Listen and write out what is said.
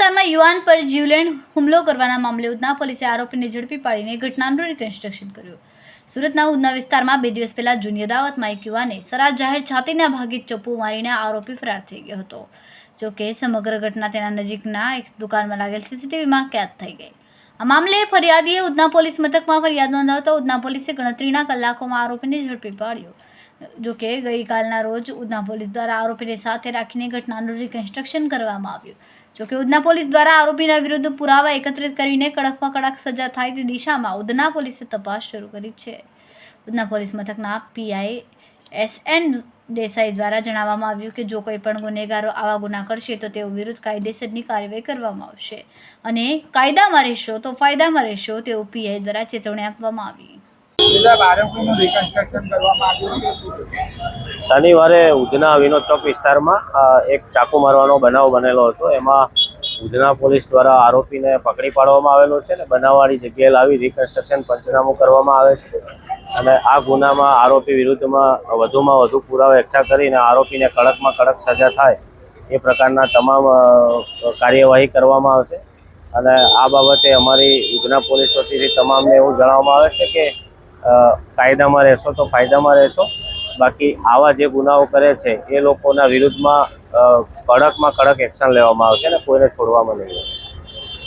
વિસ્તારમાં યુવાન પર જીવલેણ હુમલો કરવાના મામલે ઉધના પોલીસે આરોપીને ઝડપી પાડીને ઘટનાનું રિકન્સ્ટ્રક્શન કર્યું। સુરતના ઉધના વિસ્તારમાં 2 દિવસ પહેલા જૂની અદાવતમાં એક યુવાને સરા જાહેર છાતીના ભાગે ચપ્પુ મારીને આરોપી ફરાર થઈ ગયો હતો। જો કે સમગ્ર ઘટના તેના નજીકના એક દુકાનમાં લાગેલ સીસીટીવીમાં કેદ થઈ ગઈ। આ મામલે ફરિયાદીએ ઉધના પોલીસ મથકમાં ફરિયાદ નોંધાવતા ઉધના પોલીસે ગણતરીના કલાકોમાં આરોપીને ઝડપી પાડ્યો। જો કે ગઈકાલના રોજ ઉધના પોલીસ દ્વારા આરોપીને સાથે રાખીને ઘટનાનું રિકન્સ્ટ્રક્શન કરવામાં આવ્યું। જો કે ઉધના પોલીસ દ્વારા આરોપીના વિરુદ્ધ પુરાવા એકત્રિત કરીને કડકમાં કડક સજા થાય તે દિશામાં ઉધના પોલીસે તપાસ શરૂ કરી છે। ઉધના પોલીસ મથકના પીઆઈ SN દેસાઈ દ્વારા જણાવવામાં આવ્યું કે જો કોઈ પણ ગુનેગારો આવા ગુના કરશે તો તેઓ વિરુદ્ધ કાયદેસરની કાર્યવાહી કરવામાં આવશે અને કાયદામાં રહેશો તો ફાયદામાં રહેશો તેવું પીઆઈ દ્વારા ચેતવણી આપવામાં આવી। શનિવારે ઉધના વિનોદ ચોક વિસ્તારમાં એક ચાકુ મારવાનો બનાવ બનેલો હતો। એમાં ઉધના પોલીસ દ્વારા આરોપીને પકડી પાડવામાં આવેલો છે અને બનાવવાળી જગ્યાએ લાવી રિકન્સ્ટ્રક્શન પંચનામું કરવામાં આવે છે અને આ ગુનામાં આરોપી વિરુદ્ધમાં વધુમાં વધુ પુરાવા એકઠા કરીને આરોપીને કડકમાં કડક સજા થાય એ પ્રકારના તમામ કાર્યવાહી કરવામાં આવશે। અને આ બાબતે અમારી ઉધના પોલીસ વતીથી તમામને એવું જણાવવામાં આવે છે કે કાયદામાં રહેશો તો ફાયદામાં રહેશો, બાકી આવા જે ગુનાઓ કરે છે એ લોકોના વિરુદ્ધમાં કડકમાં કડક એક્શન લેવામાં આવશે ને કોઈને છોડવામાં નહીં આવે।